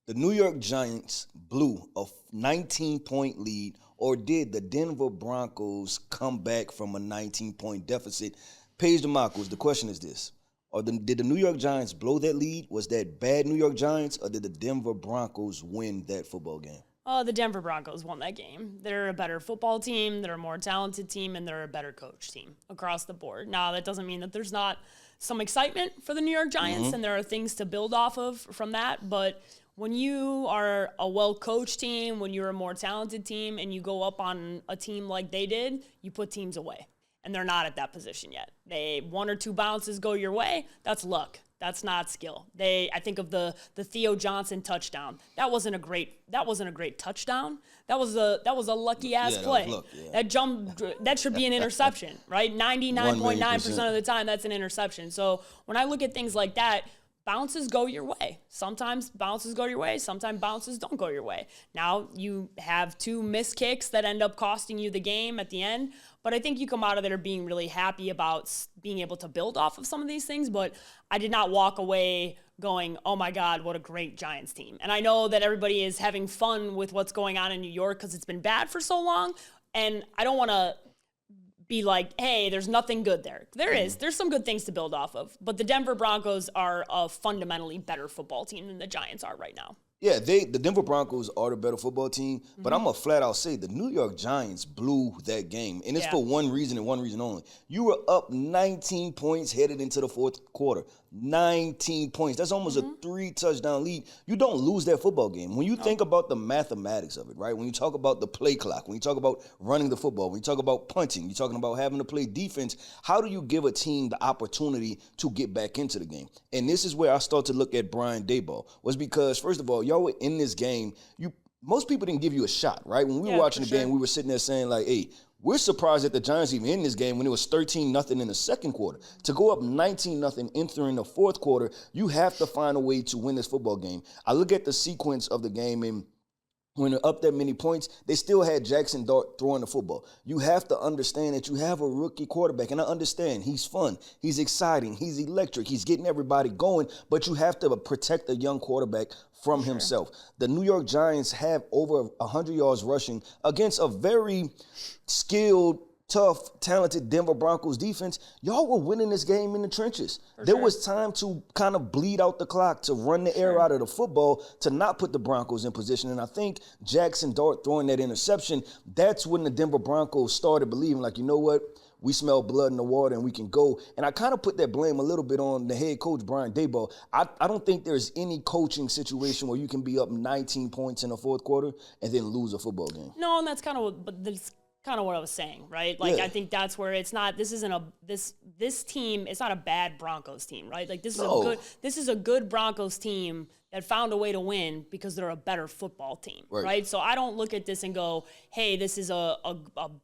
The New York Giants blew a 19-point lead, or did the Denver Broncos come back from a 19-point deficit? Paige Dimakos, the question is this. Did the New York Giants blow that lead? Was that bad New York Giants, or did the Denver Broncos win that football game? The Denver Broncos won that game. They're a better football team, they're a more talented team, and they're a better coach team across the board. Now, that doesn't mean that there's not some excitement for the New York Giants, and there are things to build off of from that, but when you are a well-coached team, when you're a more talented team, and you go up on a team like they did, you put teams away. And they're not at that position yet. One or two bounces go your way, that's luck. That's not skill. I think of the Theo Johnson touchdown. That wasn't a great touchdown. That was a lucky ass play. That should be an interception, right? 99.9% of the time that's an interception. So when I look at things like that, bounces go your way. Sometimes bounces go your way. Sometimes bounces don't go your way. Now, you have two missed kicks that end up costing you the game at the end. But I think you come out of there being really happy about being able to build off of some of these things. But I did not walk away going, oh my God, what a great Giants team. And I know that everybody is having fun with what's going on in New York because it's been bad for so long. And I don't want to be like, hey, there's nothing good there. There's some good things to build off of. But the Denver Broncos are a fundamentally better football team than the Giants are right now. Yeah, the Denver Broncos are the better football team, but I'm going to flat out say the New York Giants blew that game, and it's for one reason and one reason only. You were up 19 points headed into the fourth quarter. 19 points. That's almost a 3-touchdown lead. You don't lose that football game. When you think about the mathematics of it, right? When you talk about the play clock, when you talk about running the football, when you talk about punting, you're talking about having to play defense, how do you give a team the opportunity to get back into the game? And this is where I start to look at Brian Daboll, was because, first of all, y'all were in this game. Most people didn't give you a shot, right? When we were watching the game, we were sitting there saying, like, hey, we're surprised that the Giants even in this game when it was 13-0 in the second quarter. To go up 19-0 entering the fourth quarter, you have to find a way to win this football game. I look at the sequence of the game, and when they're up that many points, they still had Jackson Dart throwing the football. You have to understand that you have a rookie quarterback, and I understand he's fun, he's exciting, he's electric, he's getting everybody going, but you have to protect the young quarterback from himself. The New York Giants have over 100 yards rushing against a very skilled, tough, talented Denver Broncos defense. Y'all were winning this game in the trenches. There was time to kind of bleed out the clock, to run the air out of the football, to not put the Broncos in position. And I think Jackson Dart throwing that interception, that's when the Denver Broncos started believing, like, you know what? We smell blood in the water and we can go. And I kind of put that blame a little bit on the head coach, Brian Daboll. I don't think there's any coaching situation where you can be up 19 points in the fourth quarter and then lose a football game. No, and that's kind of what I was saying, right? Like, I think that's where it's not, this team, it's not a bad Broncos team, right? Like, this is a good Broncos team that found a way to win because they're a better football team, right? So I don't look at this and go, hey, this is a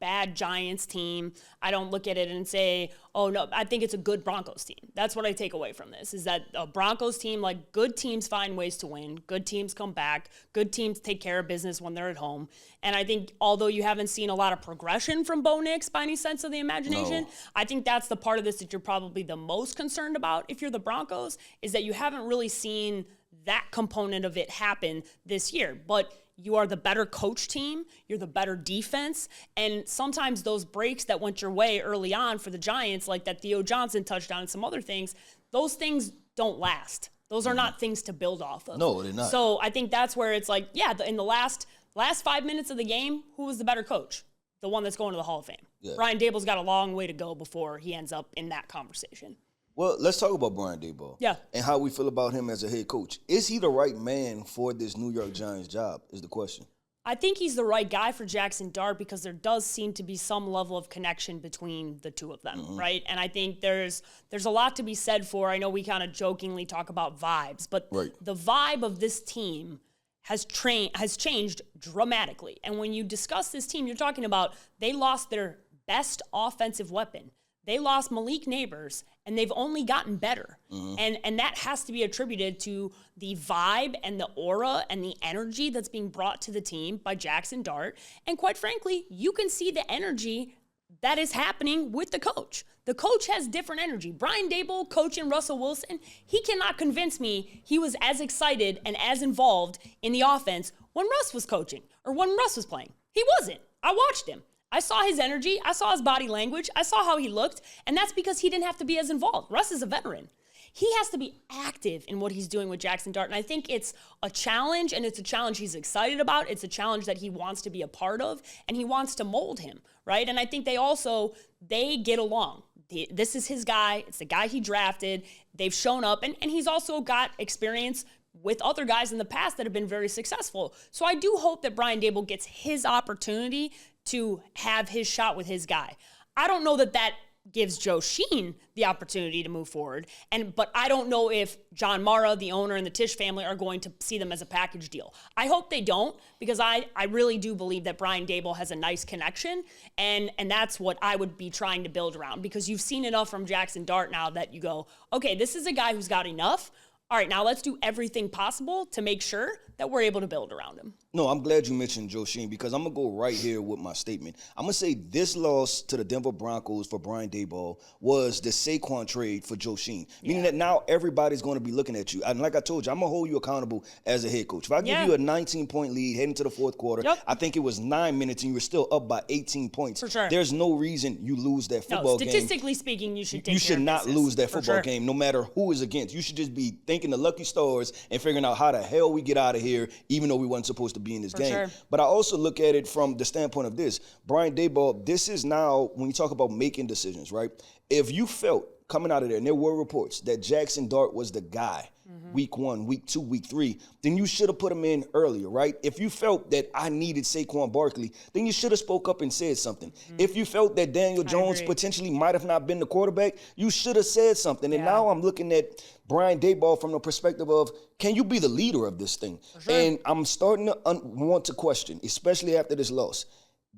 bad Giants team. I don't look at it and say, oh, no, I think it's a good Broncos team. That's what I take away from this, is that a Broncos team, like, good teams find ways to win. Good teams come back. Good teams take care of business when they're at home. And I think although you haven't seen a lot of progression from Bo Nix by any sense of the imagination, I think that's the part of this that you're probably the most concerned about if you're the Broncos, is that you haven't really seen that component of it happen this year. But you are the better coach team, you're the better defense, and sometimes those breaks that went your way early on for the Giants, like that Theo Johnson touchdown and some other things, those things don't last. Those are not things to build off of. No, they're not. So I think that's where it's like, in the last 5 minutes of the game, who was the better coach? The one that's going to the Hall of Fame. Yeah. Brian Daboll's got a long way to go before he ends up in that conversation. Well, let's talk about Brian Daboll. Yeah. And how we feel about him as a head coach. Is he the right man for this New York Giants job, is the question. I think he's the right guy for Jackson Dart because there does seem to be some level of connection between the two of them, right? And I think there's a lot to be said for, I know we kind of jokingly talk about vibes, but the vibe of this team has changed dramatically. And when you discuss this team, you're talking about they lost their best offensive weapon. They lost Malik Neighbors, and they've only gotten better. And that has to be attributed to the vibe and the aura and the energy that's being brought to the team by Jackson Dart. And quite frankly, you can see the energy that is happening with the coach. The coach has different energy. Brian Daboll coaching Russell Wilson, he cannot convince me he was as excited and as involved in the offense when Russ was coaching or when Russ was playing. He wasn't. I watched him. I saw his energy. I saw his body language. I saw how he looked. And that's because he didn't have to be as involved. Russ is a veteran. He has to be active in what he's doing with Jackson Dart. And I think it's a challenge, and it's a challenge he's excited about. It's a challenge that he wants to be a part of, and he wants to mold him, right? And I think they get along. This is his guy. It's the guy he drafted. They've shown up, and he's also got experience with other guys in the past that have been very successful. So I do hope that Brian Daboll gets his opportunity to have his shot with his guy. I don't know that gives Joe Sheen the opportunity to move forward. But I don't know if John Mara, the owner, and the Tisch family are going to see them as a package deal. I hope they don't, because I really do believe that Brian Daboll has a nice connection, and that's what I would be trying to build around, because you've seen enough from Jackson Dart now that you go, okay, this is a guy who's got enough. All right, now let's do everything possible to make sure that we're able to build around him. No, I'm glad you mentioned Joe Sheen, because I'm going to go right here with my statement. I'm going to say this loss to the Denver Broncos for Brian Daboll was the Saquon trade for Joe Sheen, meaning that now everybody's going to be looking at you. And like I told you, I'm going to hold you accountable as a head coach. If I give you a 19-point lead heading to the fourth quarter, I think it was 9 minutes and you were still up by 18 points. For sure. There's no reason you lose that football game. Statistically speaking, you should take You should not lose that football game, no matter who is against. You should just be thanking the lucky stars and figuring out how the hell we get out of here, even though we weren't supposed to be in this game. Sure. But I also look at it from the standpoint of this. Brian Daboll, this is now, when you talk about making decisions, right? If you felt coming out of there, and there were reports that Jackson Dart was the guy week 1, week 2, week 3, then you should have put him in earlier, right? If you felt that I needed Saquon Barkley, then you should have spoke up and said something. If you felt that Daniel Jones potentially might have not been the quarterback, you should have said something. And now I'm looking at Brian Daboll from the perspective of, can you be the leader of this thing? And I'm starting to want to question, especially after this loss.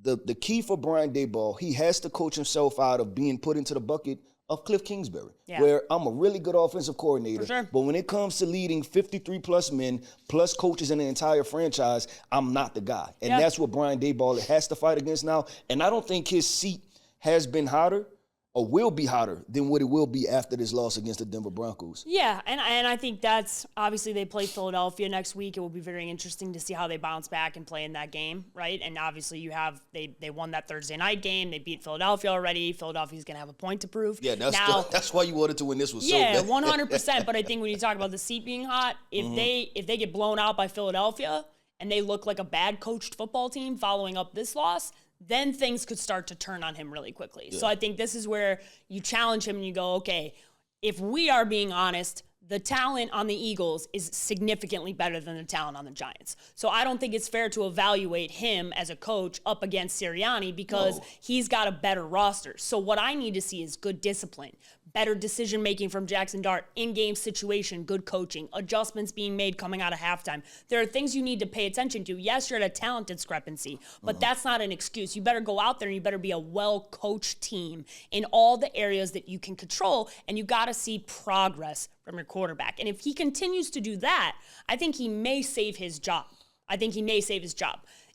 The key for Brian Daboll, he has to coach himself out of being put into the bucket of Cliff Kingsbury, where I'm a really good offensive coordinator, but when it comes to leading 53-plus men, plus coaches in the entire franchise, I'm not the guy. And that's what Brian Daboll has to fight against now. And I don't think his seat has been hotter or will be hotter than what it will be after this loss against the Denver Broncos. Yeah, and I think that's, obviously they play Philadelphia next week. It will be very interesting to see how they bounce back and play in that game, right? And obviously they won that Thursday night game. They beat Philadelphia already. Philadelphia's going to have a point to prove. Yeah, that's why you wanted to win this one so bad. Yeah, 100%. But I think when you talk about the seat being hot, if they get blown out by Philadelphia and they look like a bad coached football team following up this loss, then things could start to turn on him really quickly. So I think this is where you challenge him and you go, okay, if we are being honest, the talent on the Eagles is significantly better than the talent on the Giants. So I don't think it's fair to evaluate him as a coach up against Sirianni because he's got a better roster. So what I need to see is good discipline, better decision-making from Jackson Dart, in-game situation, good coaching, adjustments being made coming out of halftime. There are things you need to pay attention to. Yes, you're at a talent discrepancy, but that's not an excuse. You better go out there and you better be a well-coached team in all the areas that you can control, and you got to see progress from your quarterback. And if he continues to do that, I think he may save his job.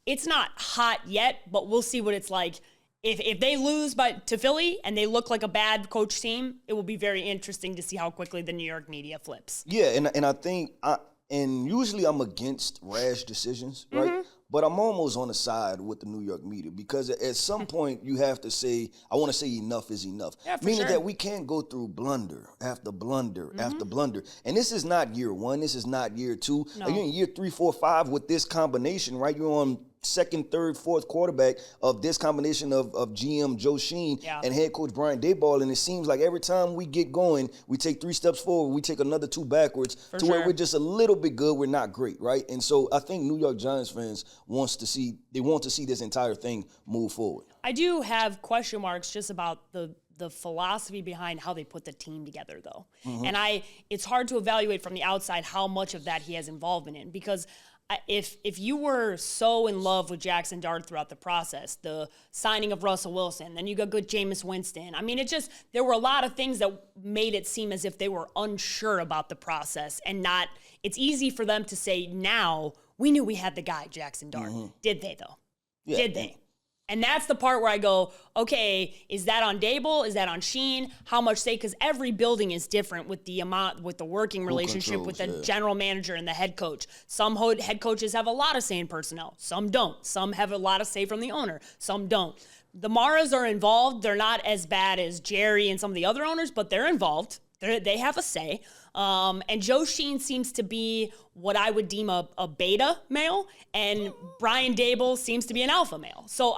It's not hot yet, but we'll see what it's like. If they lose to Philly and they look like a bad coach team, it will be very interesting to see how quickly the New York media flips. Yeah, and I think, and usually I'm against rash decisions, right? But I'm almost on the side with the New York media because at some point you have to say, I want to say enough is enough. Yeah, Meaning that we can't go through blunder after blunder after blunder. And this is not year 1. This is not year 2. No. You're in year 3, 4, 5 with this combination, right? You're on second, third, fourth quarterback of this combination of GM Joe Sheen and head coach Brian Daboll. And it seems like every time we get going, we take 3 steps forward, we take another 2 backwards where we're just a little bit good, we're not great, right? And so I think New York Giants fans want to see this entire thing move forward. I do have question marks just about the philosophy behind how they put the team together, though. And it's hard to evaluate from the outside how much of that he has involvement in, because if you were so in love with Jackson Dart throughout the process, the signing of Russell Wilson, then you got good Jameis Winston. I mean, there were a lot of things that made it seem as if they were unsure about the process it's easy for them to say now, we knew we had the guy, Jackson Dart. Did they, though? Yeah. Did they? And that's the part where I go, okay, is that on Dable? Is that on Sheen? How much say? Because every building is different with the amount, with the working relationship with the general manager and the head coach. Some head coaches have a lot of say in personnel. Some don't. Some have a lot of say from the owner. Some don't. The Maras are involved. They're not as bad as Jerry and some of the other owners, but they're involved. They have a say. And Joe Sheen seems to be what I would deem a beta male, and Brian Dable seems to be an alpha male. So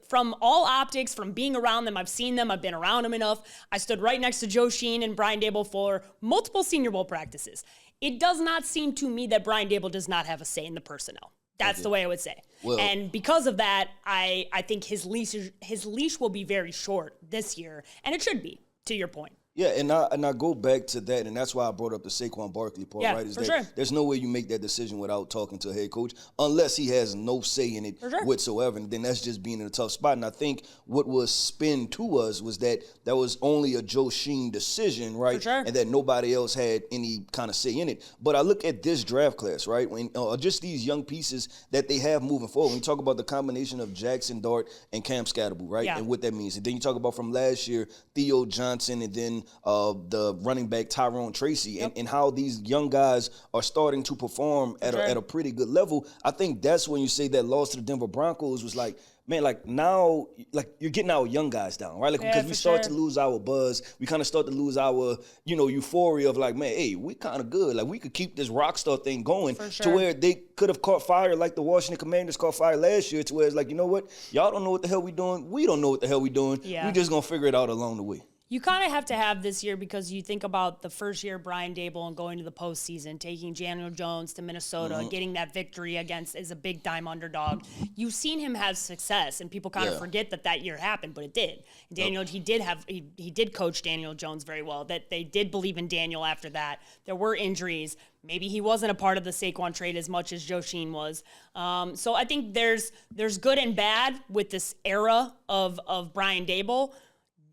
from all optics, from being around them, I've seen them, I've been around them enough. I stood right next to Joe Sheen and Brian Dable for multiple Senior Bowl practices. It does not seem to me that Brian Dable does not have a say in the personnel. That's the way I would say. Well, and because of that, I think his leash will be very short this year, and it should be, to your point. Yeah, and I go back to that, and that's why I brought up the Saquon Barkley part, right? Is for that sure. There's no way you make that decision without talking to a head coach, unless he has no say in it whatsoever, and then that's just being in a tough spot. And I think what was spin to us was that was only a Joe Sheen decision, right? For sure. And that nobody else had any kind of say in it. But I look at this draft class, right? When just these young pieces that they have moving forward. When you talk about the combination of Jackson Dart and Cam Scatterbull, right? Yeah. And what that means. And then you talk about from last year, Theo Johnson, and then the running back Tyrone Tracy, and how these young guys are starting to perform at a pretty good level. I think that's when you say that loss to the Denver Broncos was like, man, like now, like you're getting our young guys down, right? Like because we start to lose our buzz, we kind of start to lose our, euphoria of like, man, hey, we kind of good. Like we could keep this rock star thing going to where they could have caught fire like the Washington Commanders caught fire last year. To where it's like, you know what, y'all don't know what the hell we doing. We don't know what the hell we doing. Yeah. We just gonna figure it out along the way. You kind of have to have this year because you think about the first year Brian Dable and going to the postseason, taking Daniel Jones to Minnesota, getting that victory against as a big time underdog. You've seen him have success, and people kind of forget that year happened, but it did. Daniel, he did coach Daniel Jones very well. That they did believe in Daniel after that. There were injuries. Maybe he wasn't a part of the Saquon trade as much as Joe Sheen was. So I think there's good and bad with this era of Brian Dable.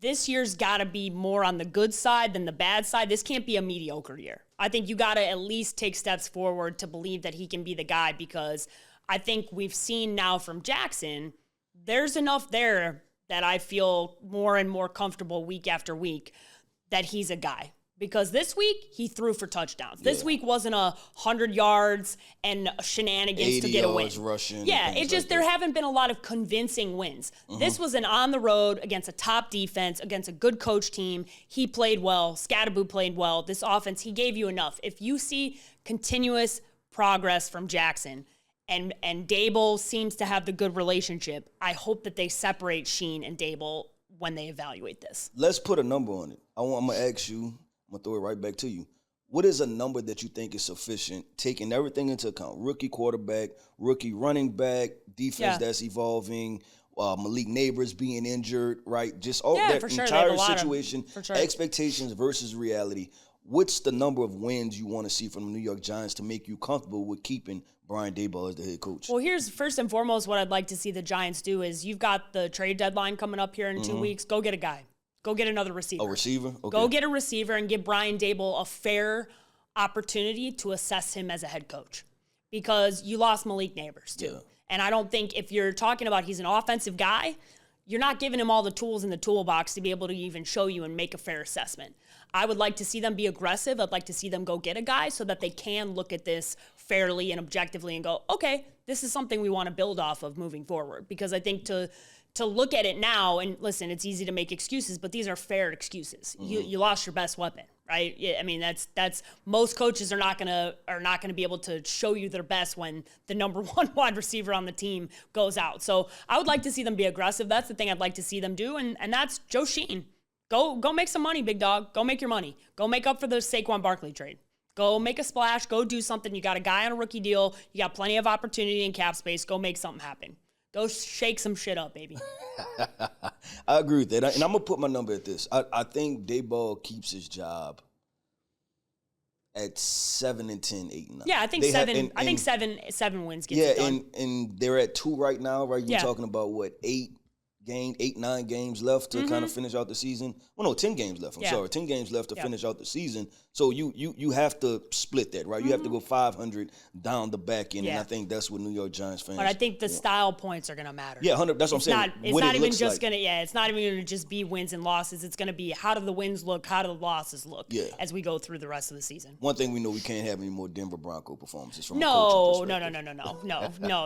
This year's got to be more on the good side than the bad side. This can't be a mediocre year. I think you got to at least take steps forward to believe that he can be the guy, because I think we've seen now from Jackson, there's enough there that I feel more and more comfortable week after week that he's a guy. Because this week, he threw for touchdowns. This week wasn't 100 yards and shenanigans to get a win. 80 yards rushing. Yeah, it just, there haven't been a lot of convincing wins. This was an on the road against a top defense, against a good coach team. He played well. Scatterbull played well. This offense, he gave you enough. If you see continuous progress from Jackson, and Dable seems to have the good relationship, I hope that they separate Sheen and Dable when they evaluate this. Let's put a number on it. I'm going to ask you, I'm going to throw it right back to you. What is a number that you think is sufficient, taking everything into account? Rookie quarterback, rookie running back, defense that's evolving, Malik Neighbors being injured, right? Just all that entire situation, expectations versus reality. What's the number of wins you want to see from the New York Giants to make you comfortable with keeping Brian Daboll as the head coach? Well, here's first and foremost what I'd like to see the Giants do is you've got the trade deadline coming up here in 2 weeks. Go get a guy. Go get another receiver. A receiver? Okay. Go get a receiver and give Brian Dable a fair opportunity to assess him as a head coach, because you lost Malik Neighbors too. Yeah. And I don't think if you're talking about he's an offensive guy, you're not giving him all the tools in the toolbox to be able to even show you and make a fair assessment. I would like to see them be aggressive. I'd like to see them go get a guy so that they can look at this fairly and objectively and go, okay, this is something we want to build off of moving forward. Because I think to look at it now, and listen, it's easy to make excuses, but these are fair excuses. You lost your best weapon, right? I mean, that's most coaches are not gonna be able to show you their best when the number one wide receiver on the team goes out. So I would like to see them be aggressive. That's the thing I'd like to see them do, and that's Joe Sheen. Go make some money, big dog. Go make your money. Go make up for the Saquon Barkley trade. Go make a splash. Go do something. You got a guy on a rookie deal. You got plenty of opportunity and cap space. Go make something happen. Go shake some shit up, baby. I agree with that. And I'm going to put my number at this. I think Daboll keeps his job at 7-10, 8-9. Yeah, I think seven wins gets it done. And they're at 2 right now, right? You're talking about, 8 gained 8-9 games left to kind of finish out the season. Well, no, 10 games left. I'm sorry, 10 games left to finish out the season. So you have to split that, right? You have to go 500 down the back end, and I think that's what New York Giants fans. But I think the style points are going to matter. Yeah, 100. That's what I'm saying. It's not even just going to. Yeah, it's not even going to just be wins and losses. It's going to be how do the wins look, how do the losses look as we go through the rest of the season. One thing we know, we can't have any more Denver Bronco performances from No.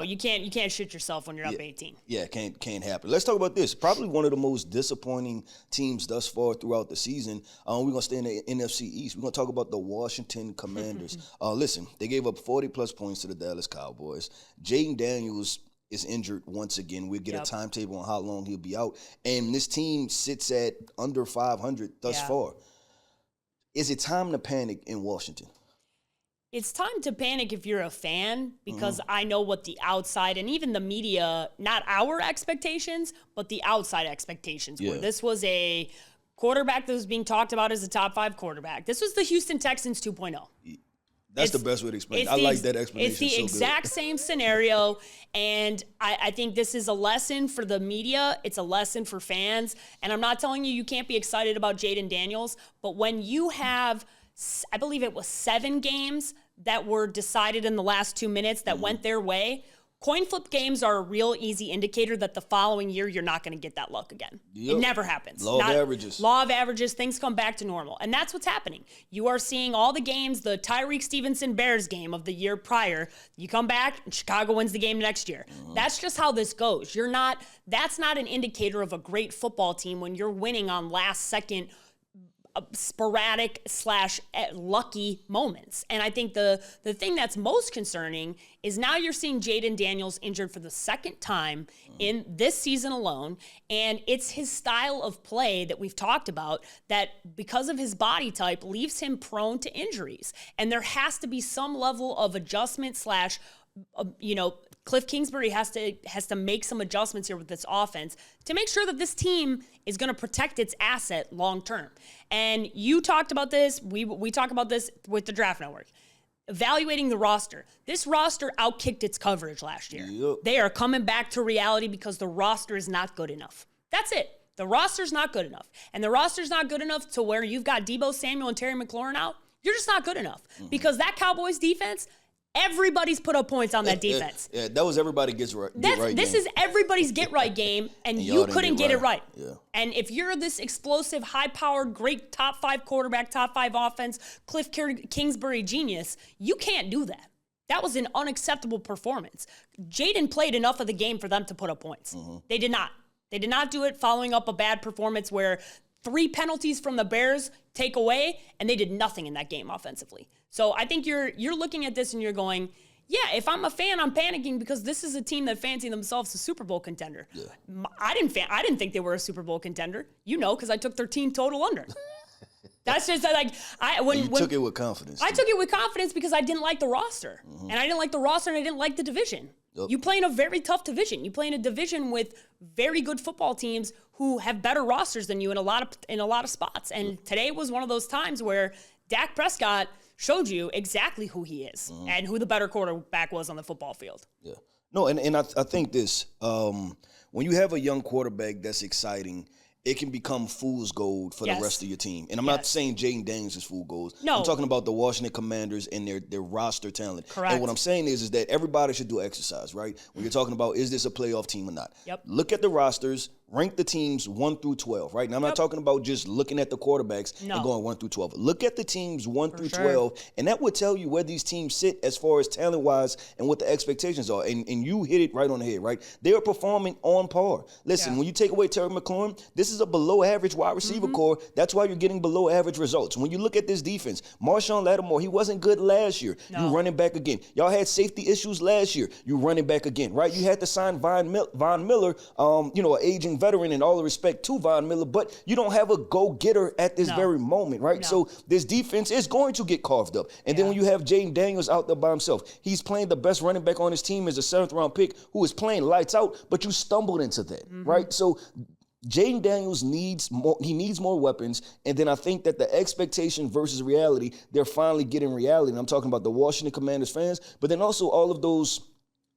You can't shit yourself when you're up 18. Yeah, can't happen. Let's talk about this. Probably one of the most disappointing teams thus far throughout the season. We're going to stay in the NFC East. We're going to talk about the Washington Commanders. Listen, they gave up 40-plus points to the Dallas Cowboys. Jaden Daniels is injured once again. We'll get a timetable on how long he'll be out. And this team sits at under 500 thus far. Is it time to panic in Washington? It's time to panic if you're a fan, because I know what the outside and even the media, not our expectations, but the outside expectations were. This was a quarterback that was being talked about as a top 5 quarterback. This was the Houston Texans 2.0. That's the best way to explain it. I like that explanation. It's the exact same scenario, and I think this is a lesson for the media. It's a lesson for fans, and I'm not telling you can't be excited about Jaden Daniels, but when you have, I believe it was 7 games that were decided in the last 2 minutes that went their way, coin flip games are a real easy indicator that the following year you're not going to get that luck again. It never happens. Law of averages, things come back to normal. And that's what's happening. You are seeing all the games, the Tyreek Stevenson Bears game of the year prior, you come back and Chicago wins the game next year. That's just how this goes. That's not an indicator of a great football team when you're winning on last second sporadic / lucky moments. And I think the thing that's most concerning is now you're seeing Jaden Daniels injured for the second time in this season alone. And it's his style of play that we've talked about that, because of his body type, leaves him prone to injuries. And there has to be some level of adjustment / Cliff Kingsbury has to make some adjustments here with this offense to make sure that this team is going to protect its asset long term. And you talked about this. We talk about this with the Draft Network. Evaluating the roster. This roster outkicked its coverage last year. Yep. They are coming back to reality because the roster is not good enough. That's it. The roster's not good enough. And the roster's not good enough to where you've got Deebo Samuel and Terry McLaurin out. You're just not good enough. Because that Cowboys defense, everybody's put up points on that defense. Yeah, that was everybody gets right. This is everybody's get right game, and you couldn't get it right. Yeah. And if you're this explosive, high-powered, great top 5 quarterback, top 5 offense, Cliff Kingsbury genius, you can't do that. That was an unacceptable performance. Jaden played enough of the game for them to put up points. They did not. They did not do it following up a bad performance where 3 penalties from the Bears take away, and they did nothing in that game offensively. So I think you're looking at this and you're going, yeah, if I'm a fan, I'm panicking because this is a team that fancy themselves a Super Bowl contender. Yeah. I didn't think they were a Super Bowl contender. Because I took their team total under. That's just like you took it with confidence. I took it with confidence because I didn't like the roster, and I didn't like the roster, and I didn't like the division. Yep. You play in a very tough division. You play in a division with very good football teams who have better rosters than you in a lot of spots. And today was one of those times where Dak Prescott showed you exactly who he is and who the better quarterback was on the football field. Yeah. No, and I think this, when you have a young quarterback that's exciting, it can become fool's gold for the rest of your team. And I'm not saying Jaden Daniels is fool's gold. No. I'm talking about the Washington Commanders and their roster talent. Correct. And what I'm saying is that everybody should do exercise, right? When you're talking about, is this a playoff team or not? Yep. Look at the rosters. Rank the teams 1 through 12, right? Now, I'm not talking about just looking at the quarterbacks and going 1 through 12. Look at the teams 1 through 12, and that would tell you where these teams sit as far as talent-wise and what the expectations are. And you hit it right on the head, right? They are performing on par. Listen, when you take away Terry McLaurin, this is a below-average wide receiver core. That's why you're getting below-average results. When you look at this defense, Marshawn Lattimore, he wasn't good last year. You running back again. Y'all had safety issues last year. You running back again, right? You had to sign Von Miller, an aging veteran, and all the respect to Von Miller, but you don't have a go-getter at this very moment, right? No. So this defense is going to get carved up. And then when you have Jaden Daniels out there by himself, he's playing the best running back on his team as a 7th-round pick who is playing lights out, but you stumbled into that, right? So Jaden Daniels needs more weapons, and then I think that the expectation versus reality, they're finally getting reality. And I'm talking about the Washington Commanders fans, but then also all of those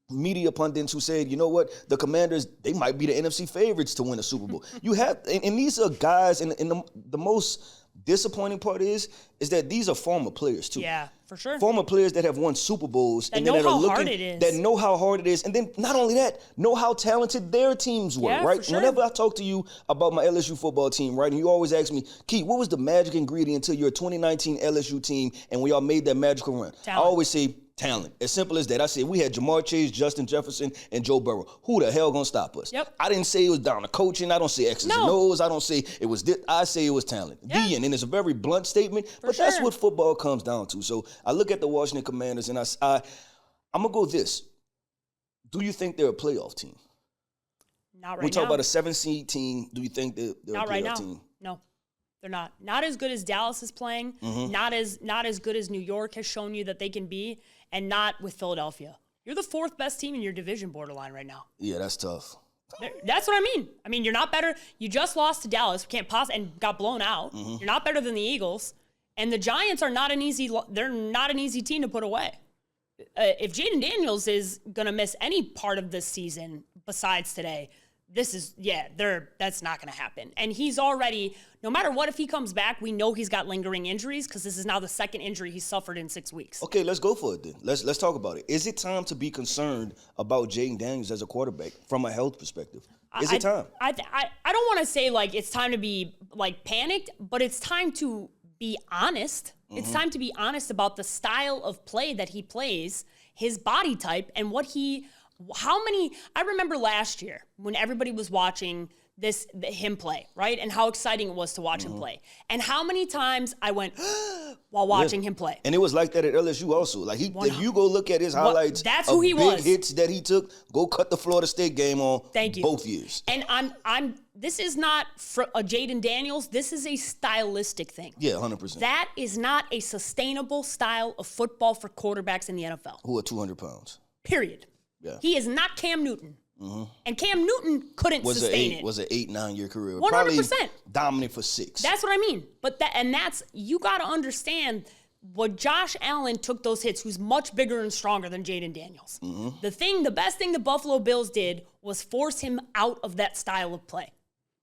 media pundits who said, you know what, the Commanders, they might be the NFC favorites to win a Super Bowl. You have, and these are guys, and the most disappointing part is that these are former players too. Yeah, for sure. Former players that have won Super Bowls that know how hard it is. That know how hard it is, and then not only that, know how talented their teams were. Yeah, right. For sure. Whenever I talk to you about my LSU football team, right, and you always ask me, Keith, what was the magic ingredient to your 2019 LSU team, and we all made that magical run? Talent. I always say talent. As simple as that. I said we had Jamar Chase, Justin Jefferson, and Joe Burrow. Who the hell gonna stop us? Yep. I didn't say it was down to coaching. I don't say X's and O's. I don't say it was this. I say it was talent. Yeah. The end. And it's a very blunt statement, but that's what football comes down to. So I look at the Washington Commanders, and I'm gonna go this. Do you think they're a playoff team? Not right now. We talk about a 7-seed team. Do you think they're Not a right playoff now. team? No. They're not. Not as good as Dallas is playing. Not as good as New York has shown you that they can be, and not with Philadelphia. You're the 4th best team in your division borderline right now. Yeah, that's tough. That's what I mean. I mean, you're not better. You just lost to Dallas. And got blown out. You're not better than the Eagles. And the Giants are not an easy. They're not an easy team to put away. If Jaden Daniels is gonna miss any part of this season besides today, that's not going to happen. And he's already, no matter what, if he comes back, we know he's got lingering injuries because this is now the 2nd injury he's suffered in 6 weeks. Okay, let's go for it then. Let's talk about it. Is it time to be concerned about Jaden Daniels as a quarterback from a health perspective? Is it time? I don't want to say like it's time to be like panicked, but it's time to be honest. It's time to be honest about the style of play that he plays, his body type, and I remember last year when everybody was watching him play, right? And how exciting it was to watch him play. And how many times I went while watching him play. And it was like that at LSU also. Like if you go look at his highlights, that's who he was. Big hits that he took, go cut the Florida State game on. Thank you. Both years. And this is not a Jaden Daniels. This is a stylistic thing. Yeah, 100%. That is not a sustainable style of football for quarterbacks in the NFL. Who are 200 pounds. Period. Yeah. He is not Cam Newton. And Cam Newton couldn't sustain it. Was an 8-9 year career. 100%. Probably dominant for 6. That's what I mean. But you got to understand what Josh Allen took those hits, who's much bigger and stronger than Jaden Daniels. The best thing the Buffalo Bills did was force him out of that style of play.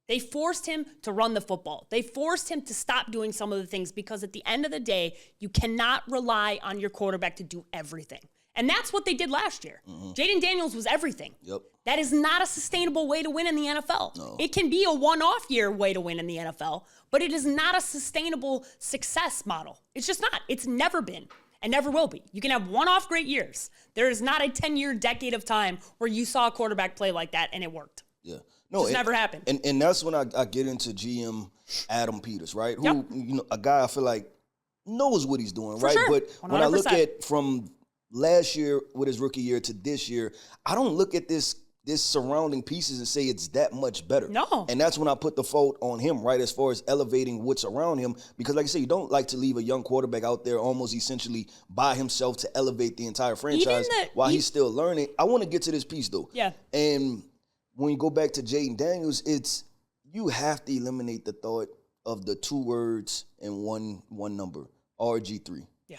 They forced him to run the football. They forced him to stop doing some of the things because at the end of the day, you cannot rely on your quarterback to do everything. And that's what they did last year. Jaden Daniels was everything. Yep. That is not a sustainable way to win in the NFL. No. It can be a one-off year way to win in the NFL, but it is not a sustainable success model. It's just not. It's never been and never will be. You can have one-off great years. There is not a 10-year decade of time where you saw a quarterback play like that and it worked. Yeah. No, it never happened. And that's when I get into GM Adam Peters, right? Yep. Who, a guy I feel like knows what he's doing, For right? sure. But 100%. when I look at from last year with his rookie year to this year, I don't look at this surrounding pieces and say it's that much better. No. And that's when I put the fault on him, right, as far as elevating what's around him. Because like I say, you don't like to leave a young quarterback out there almost essentially by himself to elevate the entire franchise while he's still learning. I want to get to this piece, though. Yeah. And when you go back to Jaden Daniels, you have to eliminate the thought of the 2 words and one number, RG3. Yeah.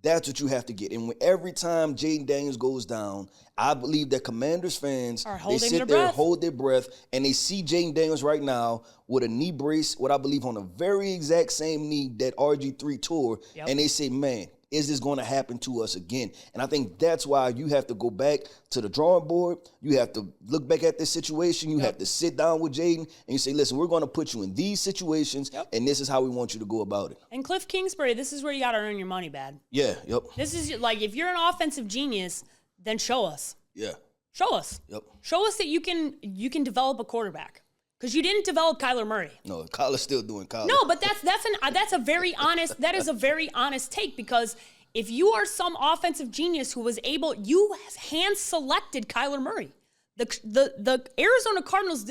That's what you have to get. And every time Jaden Daniels goes down, I believe that Commanders fans, they sit there, hold their breath, and they see Jaden Daniels right now with a knee brace, what I believe on a very exact same knee that RG3 tore, and they say, man, is this going to happen to us again? And I think that's why you have to go back to the drawing board. You have to look back at this situation. You have to sit down with Jaden and you say, listen, we're going to put you in these situations, and this is how we want you to go about it. And Cliff Kingsbury, this is where you got to earn your money, bad. Yeah, yep. This is like, if you're an offensive genius, then show us. Yeah. Show us. Yep. Show us that you can develop a quarterback. Because you didn't develop Kyler Murray. No, Kyler's still doing Kyler. No, but that's a very honest take, because if you are some offensive genius who was able, you hand selected Kyler Murray. The Arizona Cardinals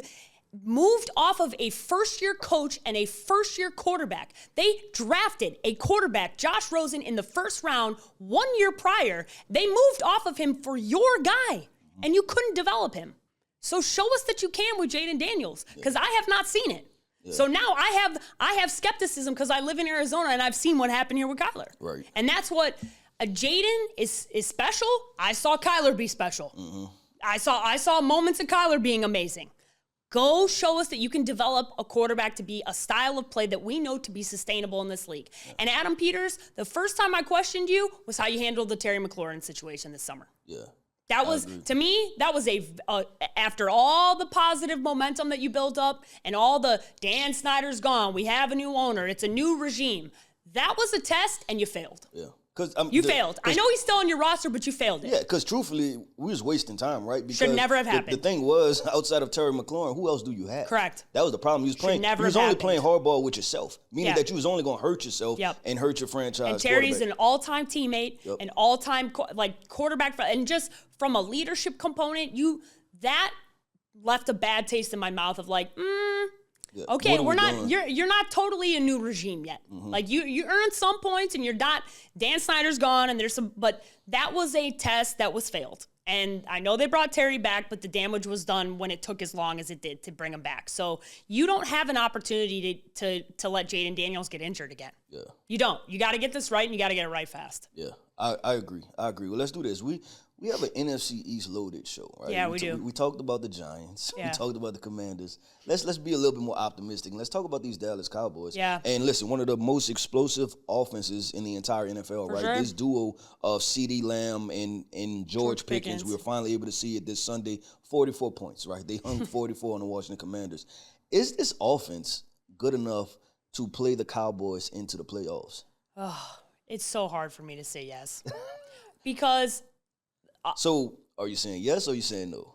moved off of a first-year coach and a first-year quarterback. They drafted a quarterback, Josh Rosen, in the first round 1 year prior. They moved off of him for your guy, and you couldn't develop him. So show us that you can with Jaden Daniels, because I have not seen it. Yeah. So now I have skepticism because I live in Arizona and I've seen what happened here with Kyler. Right. And that's what Jaden is special. I saw Kyler be special. I saw moments of Kyler being amazing. Go show us that you can develop a quarterback to be a style of play that we know to be sustainable in this league. And Adam Peters, the first time I questioned you was how you handled the Terry McLaurin situation this summer. Yeah. That was, to me, that was after all the positive momentum that you built up and all the Dan Snyder's gone, we have a new owner, it's a new regime. That was a test and you failed. Yeah. You failed. I know he's still on your roster, but you failed it. Yeah, because truthfully, we was wasting time, right? Because should never have happened. The thing was, outside of Terry McLaurin, who else do you have? Correct. That was the problem. You was only playing hardball with yourself, meaning that you was only going to hurt yourself and hurt your franchise. And Terry's an all-time teammate, an all-time quarterback, and just from a leadership component, that left a bad taste in my mouth of okay, we're not. You're not totally a new regime yet. Like you earned some points, and you're not. Dan Snyder's gone, and there's some. But that was a test that was failed. And I know they brought Terry back, but the damage was done when it took as long as it did to bring him back. So you don't have an opportunity to let Jaden Daniels get injured again. Yeah, you don't. You got to get this right, and you got to get it right fast. Yeah, I agree. Well, let's do this. We have an NFC East loaded show, right? Yeah, we do. We talked about the Giants. Yeah. We talked about the Commanders. Let's be a little bit more optimistic. Let's talk about these Dallas Cowboys. Yeah. And listen, one of the most explosive offenses in the entire NFL, right? Sure. This duo of CeeDee Lamb and George Pickens. We were finally able to see it this Sunday. 44 points, right? They hung 44 on the Washington Commanders. Is this offense good enough to play the Cowboys into the playoffs? Oh, it's so hard for me to say yes. Because... So, are you saying yes or are you saying no?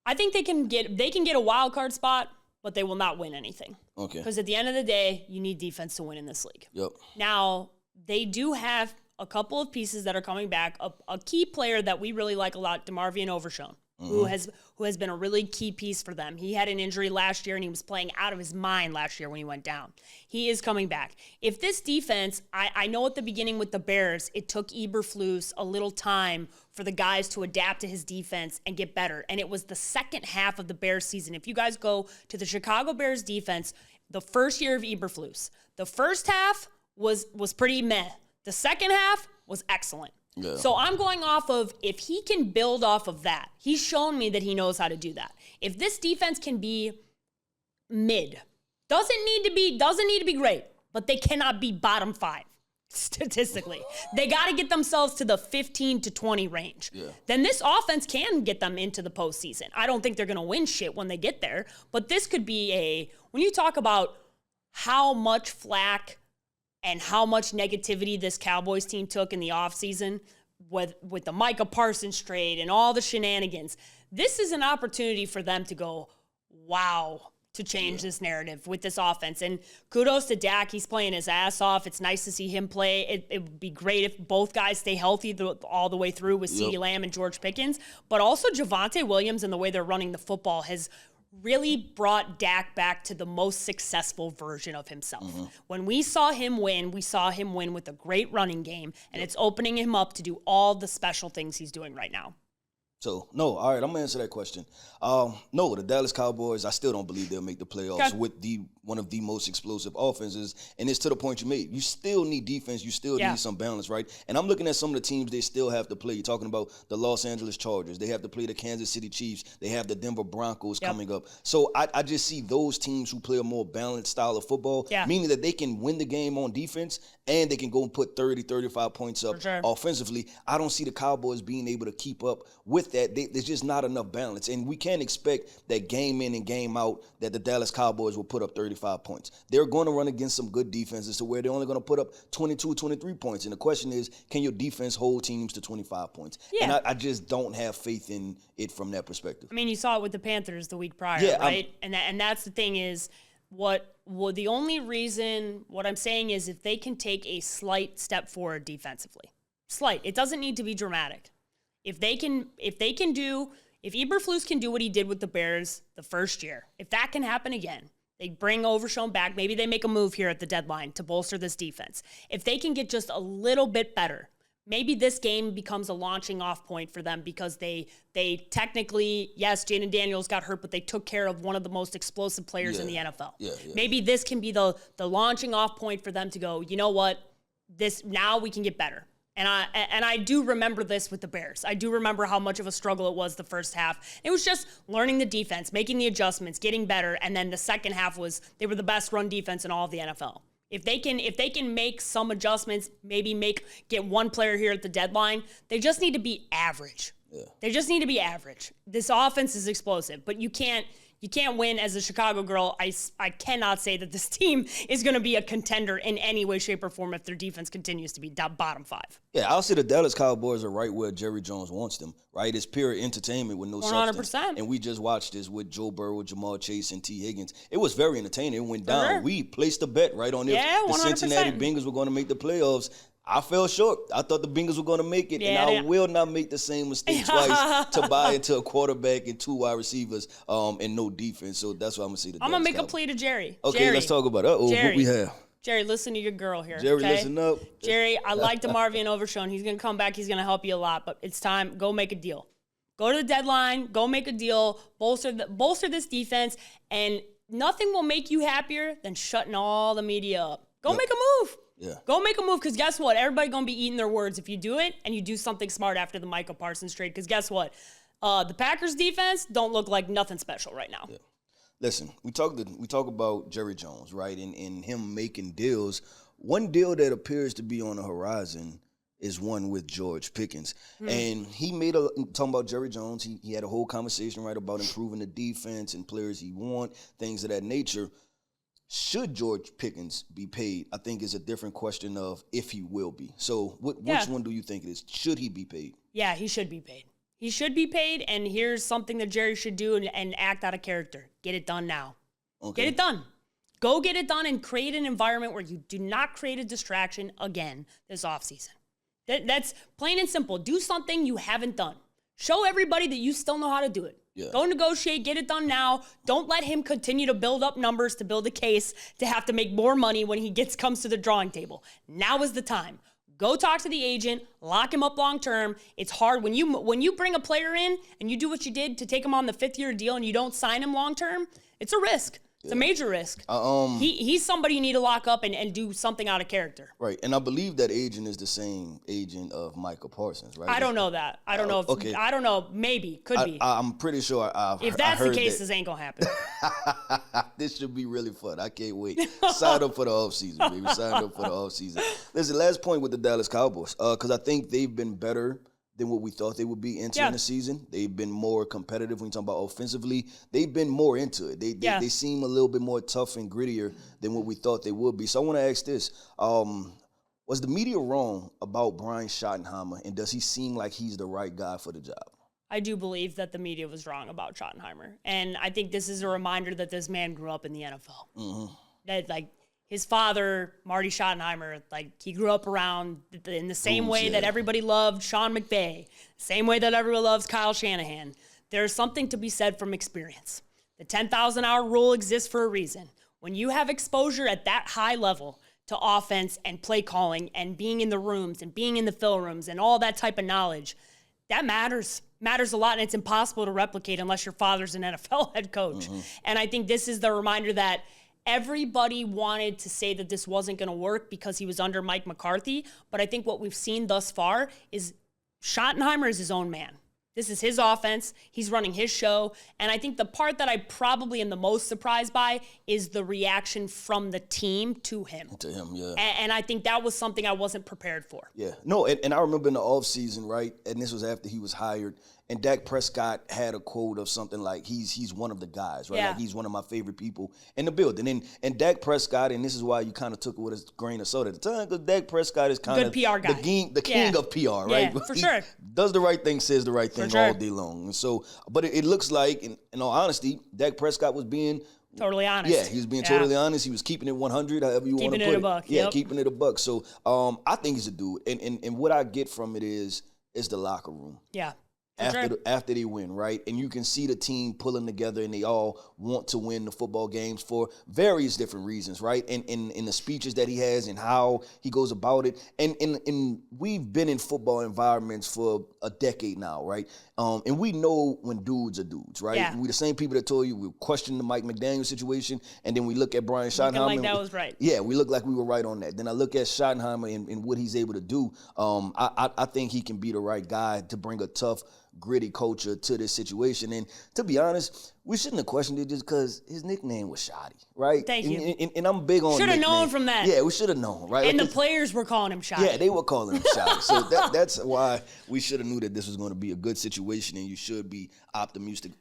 I think they can get a wild card spot, but they will not win anything. Okay. Because at the end of the day, you need defense to win in this league. Yep. Now, they do have a couple of pieces that are coming back. A key player that we really like a lot, DeMarvion Overshown, who has been a really key piece for them. He had an injury last year, and he was playing out of his mind last year when he went down. He is coming back. If this defense, I know at the beginning with the Bears, it took Eberflus a little time for the guys to adapt to his defense and get better. And it was the second half of the Bears season. If you guys go to the Chicago Bears defense, the first year of Eberflus, the first half was pretty meh. The second half was excellent. Yeah. So I'm going off of if he can build off of that. He's shown me that he knows how to do that. If this defense can be mid, doesn't need to be great, but they cannot be bottom 5 statistically. They got to get themselves to the 15 to 20 range. Yeah. Then this offense can get them into the postseason. I don't think they're going to win shit when they get there, but this could be when you talk about how much flack and how much negativity this Cowboys team took in the offseason with the Micah Parsons trade and all the shenanigans. This is an opportunity for them to go, wow, to change this narrative with this offense. And kudos to Dak. He's playing his ass off. It's nice to see him play. It would be great if both guys stay healthy all the way through with CeeDee Lamb and George Pickens. But also Javonte Williams and the way they're running the football has really brought Dak back to the most successful version of himself. When we saw him win with a great running game, and it's opening him up to do all the special things he's doing right now. So, no, all right, I'm going to answer that question. No, the Dallas Cowboys, I still don't believe they'll make the playoffs with one of the most explosive offenses, and it's to the point you made. You still need defense. You still need some balance, right? And I'm looking at some of the teams they still have to play. You're talking about the Los Angeles Chargers. They have to play the Kansas City Chiefs. They have the Denver Broncos coming up. So I just see those teams who play a more balanced style of football, meaning that they can win the game on defense and they can go and put 30, 35 points up offensively. I don't see the Cowboys being able to keep up with that. There's just not enough balance. And we can't expect that game in and game out that the Dallas Cowboys will put up 35 points. They're going to run against some good defenses to where they're only going to put up 22, 23 points. And the question is, can your defense hold teams to 25 points? Yeah. And I just don't have faith in it from that perspective. I mean, you saw it with the Panthers the week prior, right? And that's the thing is, the only reason, what I'm saying is if they can take a slight step forward defensively. Slight. It doesn't need to be dramatic. If Eberflus can do what he did with the Bears the first year, if that can happen again, they bring Overshown back, maybe they make a move here at the deadline to bolster this defense. If they can get just a little bit better, maybe this game becomes a launching off point for them because they technically, yes, Jaden Daniels got hurt, but they took care of one of the most explosive players in the NFL. Maybe this can be the launching off point for them to go, you know what, now we can get better. And I do remember this with the Bears. I do remember how much of a struggle it was the first half. It was just learning the defense, making the adjustments, getting better, and then the second half was they were the best run defense in all of the NFL. If they can make some adjustments, maybe get one player here at the deadline, they just need to be average. Yeah. They just need to be average. This offense is explosive, but you can't win as a Chicago girl. I cannot say that this team is going to be a contender in any way, shape, or form if their defense continues to be bottom 5. Yeah, I'll say the Dallas Cowboys are right where Jerry Jones wants them, right? It's pure entertainment with no 100%. substance. And we just watched this with Joe Burrow, Jamal Chase, and T. Higgins. It was very entertaining. It went down. Sure. We placed a bet right on it. Yeah, the 100%. Cincinnati Bengals were going to make the playoffs. I fell short. I thought the Bengals were going to make it, and I will not make the same mistake twice to buy into a quarterback and 2 wide receivers and no defense. So that's why I'm going to say the Dallas I'm going to make Cowboys. a plea to Jerry. Okay, Jerry. let's talk about it. What we have? Jerry, listen to your girl here. Jerry, okay? listen up. Jerry, I like DeMarvion Overshown. He's going to come back. He's going to help you a lot, but it's time. Go make a deal. Go to the deadline. Go make a deal. Bolster this defense, and nothing will make you happier than shutting all the media up. Go make a move. Yeah. Go make a move, because guess what? Everybody going to be eating their words if you do it and you do something smart after the Micah Parsons trade, because guess what? The Packers defense don't look like nothing special right now. Yeah. Listen, we talk about Jerry Jones, right, and him making deals. One deal that appears to be on the horizon is one with George Pickens. And he talking about Jerry Jones, he had a whole conversation, right, about improving the defense and players he want, things of that nature. Should George Pickens be paid? I think is a different question of if he will be. So which one do you think it is? Should he be paid? Yeah, he should be paid. He should be paid, and here's something that Jerry should do and act out of character. Get it done now. Okay. Get it done. Go get it done and create an environment where you do not create a distraction again this offseason. That's plain and simple. Do something you haven't done. Show everybody that you still know how to do it. Yeah. Go negotiate, get it done now. Don't let him continue to build up numbers to build a case to have to make more money when he comes to the drawing table. Now is the time. Go talk to the agent, lock him up long term. It's hard when you bring a player in and you do what you did to take him on the 5th-year deal and you don't sign him long term. It's a risk. It's a major risk. He's somebody you need to lock up and do something out of character. Right, and I believe that agent is the same agent of Michael Parsons, right? I don't know that. I don't know. I don't know. Maybe. Could be. I'm pretty sure if that's the case, this ain't going to happen. This should be really fun. I can't wait. Sign up for the offseason, baby. Sign up for the offseason. Listen, last point with the Dallas Cowboys, because I think they've been better than what we thought they would be entering the season. They've been more competitive when you talk about offensively. They've been more into it. They seem a little bit more tough and grittier than what we thought they would be. So I want to ask this. Was the media wrong about Brian Schottenheimer, and does he seem like he's the right guy for the job? I do believe that the media was wrong about Schottenheimer. And I think this is a reminder that this man grew up in the NFL. Mm-hmm. That, his father, Marty Schottenheimer, he grew up around in the same way that everybody loved Sean McVay, same way that everyone loves Kyle Shanahan. There's something to be said from experience. The 10,000-hour rule exists for a reason. When you have exposure at that high level to offense and play calling and being in the rooms and being in the fill rooms and all that type of knowledge, that matters a lot, and it's impossible to replicate unless your father's an NFL head coach. Mm-hmm. And I think this is the reminder that everybody wanted to say that this wasn't going to work because he was under Mike McCarthy. But I think what we've seen thus far is Schottenheimer is his own man. This is his offense. He's running his show. And I think the part that I probably am the most surprised by is the reaction from the team to him. To him, yeah. And I think that was something I wasn't prepared for. Yeah. No, and I remember in the offseason, right, and this was after he was hired, and Dak Prescott had a quote of something like, he's one of the guys, right? Yeah. Like, he's one of my favorite people in the building. And Dak Prescott, and this is why you kind of took it with a grain of salt at the time, because Dak Prescott is kind of good PR guy. the king of PR, right? Yeah, for sure. Does the right thing, says the right thing all day long. And so, but it looks like, in all honesty, Dak Prescott was being totally honest. Yeah, he was being totally honest. He was keeping it 100, however you want to put it. Keeping it a buck. Yeah, yep. Keeping it a buck. So I think he's a dude. And what I get from it is the locker room. Yeah. after they win, right? And you can see the team pulling together, and they all want to win the football games for various different reasons, right? And in the speeches that he has and how he goes about it. And we've been in football environments for a decade now, right? And we know when dudes are dudes, right? Yeah. We the same people that told you we questioned the Mike McDaniel situation, and then we look at Brian Schottenheimer. Looking like that was right. Yeah, we look like we were right on that. Then I look at Schottenheimer and what he's able to do. I think he can be the right guy to bring a tough, gritty culture to this situation. And to be honest, we shouldn't have questioned it just because his nickname was Shoddy, right? Thank you. And I'm big on should have known from that. Yeah, we should have known, right? And the players were calling him Shoddy. Yeah, they were calling him Shoddy. So that's why we should have knew that this was going to be a good situation, and you should be optimistic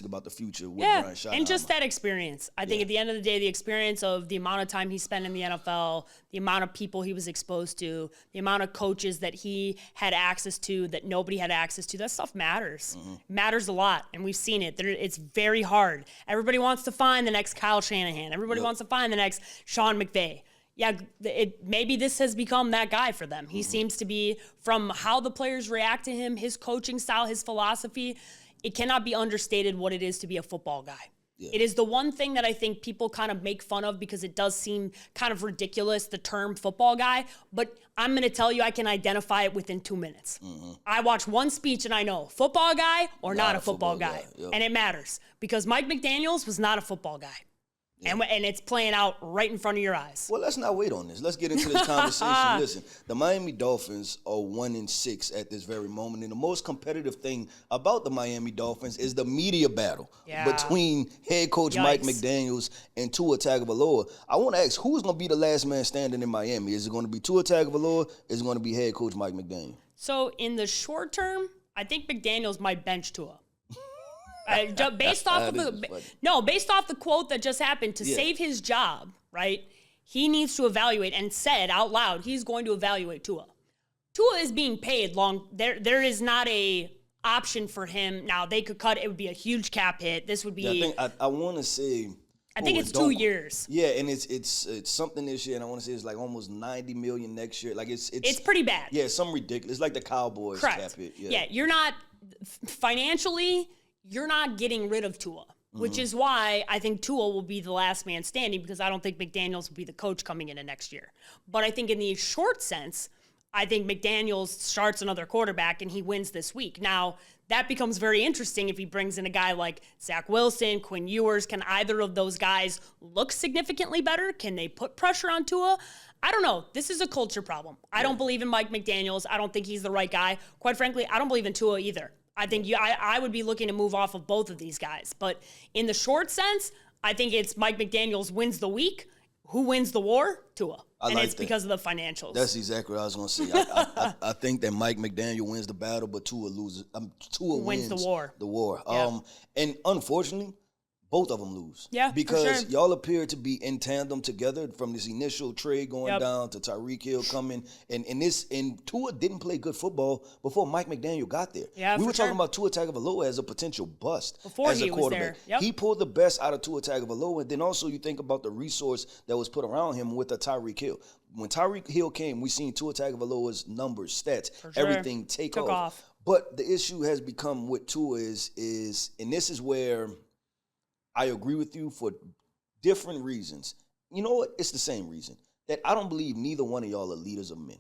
about the future with Brian Schottenheimer. And just that experience. I think at the end of the day, the experience of the amount of time he spent in the NFL, the amount of people he was exposed to, the amount of coaches that he had access to that nobody had access to, that stuff matters. Matters a lot, and we've seen it. It's very hard. Everybody wants to find the next Kyle Shanahan. Everybody wants to find the next Sean McVay. Yeah, maybe this has become that guy for them. He seems to be, from how the players react to him, his coaching style, his philosophy, it cannot be understated what it is to be a football guy. Yeah. It is the one thing that I think people kind of make fun of because it does seem kind of ridiculous, the term football guy. But I'm going to tell you, I can identify it within 2 minutes. I watch one speech and I know football guy or not a football guy. Yep. And it matters because Mike McDaniels was not a football guy. Yeah. And it's playing out right in front of your eyes. Well, let's not wait on this. Let's get into this conversation. Listen, the Miami Dolphins are 1-6 at this very moment. And the most competitive thing about the Miami Dolphins is the media battle between head coach Mike McDaniels and Tua Tagovailoa. I want to ask, who's going to be the last man standing in Miami? Is it going to be Tua Tagovailoa? Is it going to be head coach Mike McDaniel? So in the short term, I think McDaniels might bench Tua. Based off the quote that just happened, to save his job, right? He needs to evaluate, and said out loud he's going to evaluate Tua. Tua is being paid long. There is not a option for him now. They could cut. It would be a huge cap hit. This would be. I want to say. I think it's 2 years. Yeah, and it's something this year, and I want to say it's like almost $90 million next year. Like it's pretty bad. Yeah, something ridiculous. It's like the Cowboys cap hit. Yeah, you're not financially. You're not getting rid of Tua, which is why I think Tua will be the last man standing, because I don't think McDaniels will be the coach coming into next year. But I think in the short sense, I think McDaniels starts another quarterback and he wins this week. Now, that becomes very interesting if he brings in a guy like Zach Wilson, Quinn Ewers. Can either of those guys look significantly better? Can they put pressure on Tua? I don't know. This is a culture problem. I don't believe in Mike McDaniels. I don't think he's the right guy. Quite frankly, I don't believe in Tua either. I think I would be looking to move off of both of these guys. But in the short sense, I think it's Mike McDaniels wins the week. Who wins the war? Tua. And it's because of the financials. That's exactly what I was going to say. I think that Mike McDaniel wins the battle, but Tua loses. Tua wins the war. The war. Yeah. And unfortunately, both of them lose. Yeah, because y'all appear to be in tandem together from this initial trade going down to Tyreek Hill coming. And Tua didn't play good football before Mike McDaniel got there. Yeah, we were talking about Tua Tagovailoa as a potential bust before as he a quarterback. was there. Yep. He pulled the best out of Tua Tagovailoa. And then also you think about the resource that was put around him with the Tyreek Hill. When Tyreek Hill came, we seen Tua Tagovailoa's numbers, stats, everything took off. But the issue has become with Tua is and this is where I agree with you for different reasons. You know what? It's the same reason. That I don't believe neither one of y'all are leaders of men.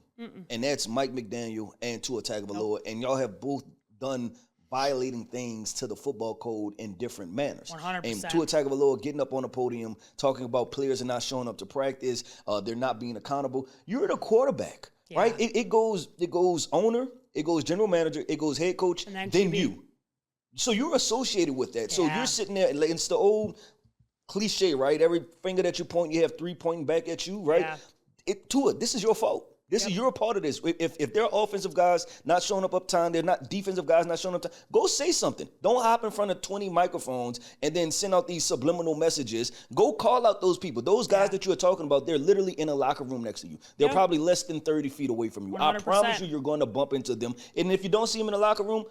And that's Mike McDaniel and Tua Tagovailoa. And y'all have both done violating things to the football code in different manners. 100%. And Tua Tagovailoa getting up on the podium, talking about players are not showing up to practice, they're not being accountable. You're the quarterback, right? It goes owner, it goes general manager, it goes head coach, then you. So you're associated with that. So you're sitting there, it's the old cliche, right? Every finger that you point, you have three pointing back at you, right? Yeah. Tua, this is your fault. This is your part of this. If there are offensive guys not showing up time, they're not defensive guys not showing up time, go say something. Don't hop in front of 20 microphones and then send out these subliminal messages. Go call out those people. Those guys that you're talking about, they're literally in a locker room next to you. They're probably less than 30 feet away from you. 100%. I promise you're going to bump into them. And if you don't see them in the locker room,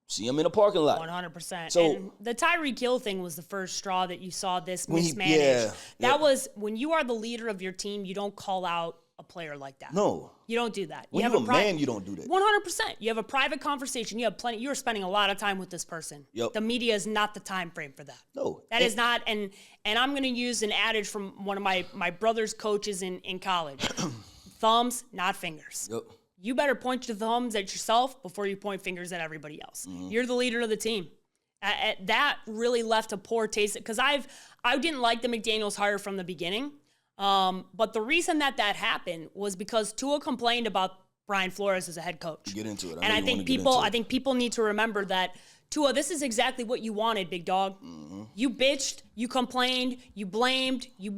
see him in the parking lot. 100%. So, and the Tyreek Hill thing was the first straw that you saw this mismanaged. That was when you are the leader of your team, you don't call out a player like that. No. You don't do that. When you're a man, you don't do that. 100%. You have a private conversation. You're spending a lot of time with this person. Yep. The media is not the time frame for that. No. That is not, and I'm going to use an adage from one of my brother's coaches in college. Thumbs, not fingers. Yep. You better point your thumbs at yourself before you point fingers at everybody else. Mm-hmm. You're the leader of the team. That really left a poor taste, because I didn't like the McDaniels hire from the beginning. But the reason that happened was because Tua complained about Brian Flores as a head coach. Get into it. I think people need to remember that, Tua, this is exactly what you wanted, big dog. Mm-hmm. You bitched, you complained, you blamed, you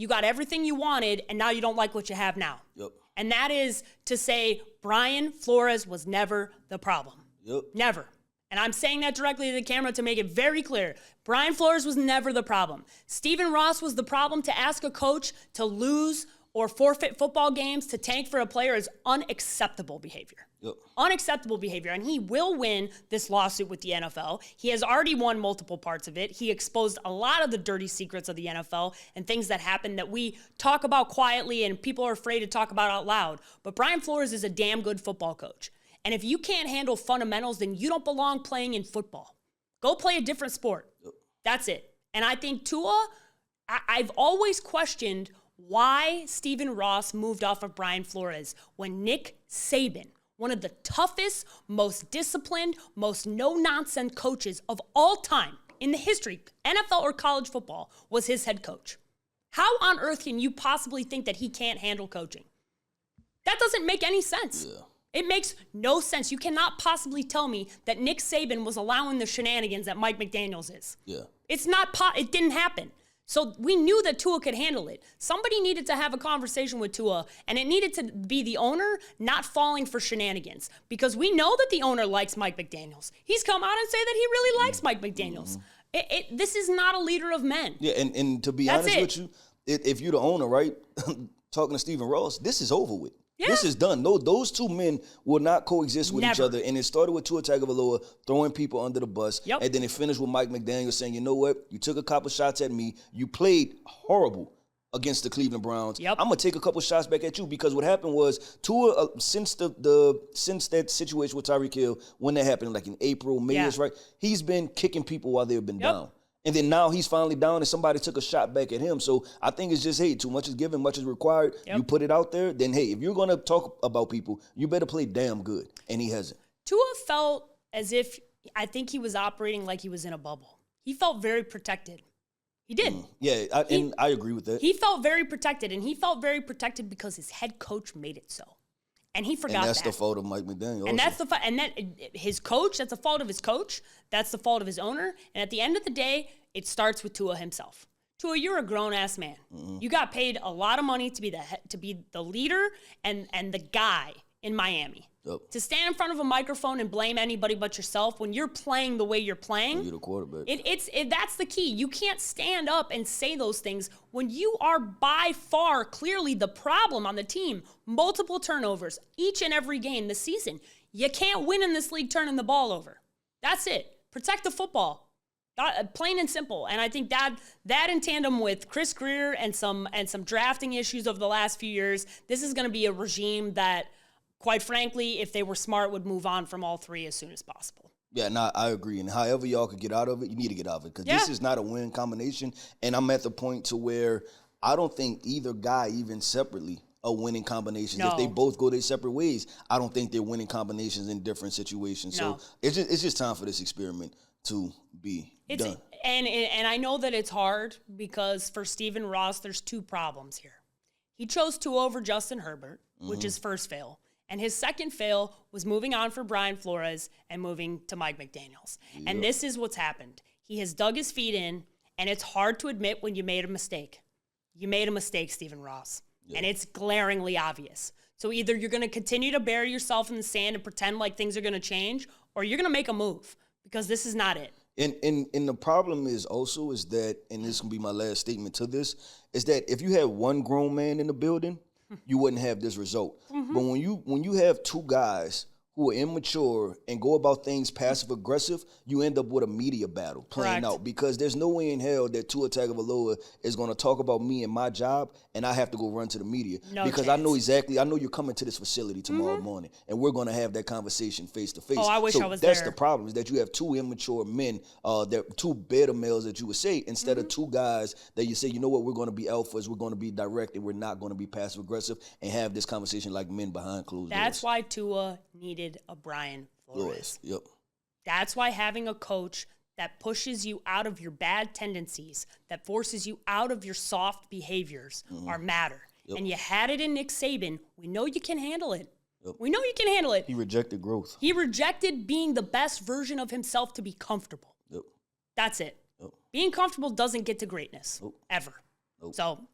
got everything you wanted, and now you don't like what you have now. Yep. And that is to say Brian Flores was never the problem. Yep. Never. And I'm saying that directly to the camera to make it very clear. Brian Flores was never the problem. Stephen Ross was the problem. To ask a coach to lose or forfeit football games to tank for a player is unacceptable behavior. Yep. Unacceptable behavior. And he will win this lawsuit with the NFL. He has already won multiple parts of it. He exposed a lot of the dirty secrets of the NFL and things that happen that we talk about quietly and people are afraid to talk about out loud. But Brian Flores is a damn good football coach. And if you can't handle fundamentals, then you don't belong playing in football. Go play a different sport. Yep. That's it. And I think Tua, I've always questioned why Stephen Ross moved off of Brian Flores when Nick Saban, one of the toughest, most disciplined, most no-nonsense coaches of all time in the history, NFL or college football, was his head coach. How on earth can you possibly think that he can't handle coaching? That doesn't make any sense. Yeah. It makes no sense. You cannot possibly tell me that Nick Saban was allowing the shenanigans that Mike McDaniels is. Yeah. It's not, it didn't happen. So we knew that Tua could handle it. Somebody needed to have a conversation with Tua, and it needed to be the owner not falling for shenanigans, because we know that the owner likes Mike McDaniels. He's come out and said that he really likes Mike McDaniels. This is not a leader of men. Yeah, and to be honest with you, if you're the owner, right, talking to Stephen Ross, this is over with. Yeah. This is done. No, those two men will not coexist with each other. And it started with Tua Tagovailoa throwing people under the bus. Yep. And then it finished with Mike McDaniel saying, you know what? You took a couple shots at me. You played horrible against the Cleveland Browns. Yep. I'm going to take a couple shots back at you, because what happened was Tua, since that situation with Tyreek Hill, when that happened, like in April, May-ish, right? He's been kicking people while they've been down. And then now he's finally down and somebody took a shot back at him. So I think it's just, hey, too much is given, much is required. Yep. You put it out there, then, hey, if you're going to talk about people, you better play damn good. And he hasn't. Tua felt as if, I think he was operating like he was in a bubble. He felt very protected. He did. And I agree with that. He felt very protected, and he felt very protected because his head coach made it so. And he forgot that. And that's the fault of Mike McDaniel. And that's his coach, that's the fault of his coach. That's the fault of his owner. And at the end of the day, it starts with Tua himself. Tua, you're a grown-ass man. Mm-hmm. You got paid a lot of money to be the leader and the guy in Miami. Yep. To stand in front of a microphone and blame anybody but yourself when you're playing the way you're playing. You're the quarterback. That's the key. You can't stand up and say those things when you are by far clearly the problem on the team. Multiple turnovers each and every game this season. You can't win in this league turning the ball over. That's it. Protect the football. Plain and simple. And I think that in tandem with Chris Greer and some drafting issues over the last few years, this is going to be a regime that, quite frankly, if they were smart, would move on from all three as soon as possible. Yeah, no, I agree. And however y'all could get out of it, you need to get out of it, because this is not a win combination. And I'm at the point to where I don't think either guy, even separately, are winning combinations. No. If they both go their separate ways, I don't think they're winning combinations in different situations. No. So it's just time for this experiment to be done. And I know that it's hard, because for Stephen Ross, there's two problems here. He chose Tua over Justin Herbert, which is first fail. And his second fail was moving on for Brian Flores and moving to Mike McDaniels. Yep. And this is what's happened. He has dug his feet in, and it's hard to admit when you made a mistake. You made a mistake, Stephen Ross. Yep. And it's glaringly obvious. So either you're going to continue to bury yourself in the sand and pretend like things are going to change, or you're going to make a move, because this is not it. And the problem is that, and this can be my last statement to this, is that if you had one grown man in the building, you wouldn't have this result. Mm-hmm. But when you have two guys who are immature and go about things passive-aggressive, you end up with a media battle playing out, because there's no way in hell that Tua Tagovailoa is going to talk about me and my job, and I have to go run to the media. Because I know you're coming to this facility tomorrow morning, and we're going to have that conversation face-to-face. Oh, I wish I was there. That's the problem, is that you have two immature men, two beta males that you would say, instead of two guys that you say, you know what, we're going to be alphas, we're going to be direct, and we're not going to be passive-aggressive, and have this conversation like men behind closed doors. That's why Tua needed a Brian Flores. Yep. That's why having a coach that pushes you out of your bad tendencies, that forces you out of your soft behaviors are matter. Yep. And you had it in Nick Saban. We know you can handle it. Yep. We know you can handle it. He rejected growth. He rejected being the best version of himself to be comfortable. Yep. That's it. Yep. Being comfortable doesn't get to greatness. Nope. Ever. Nope. So,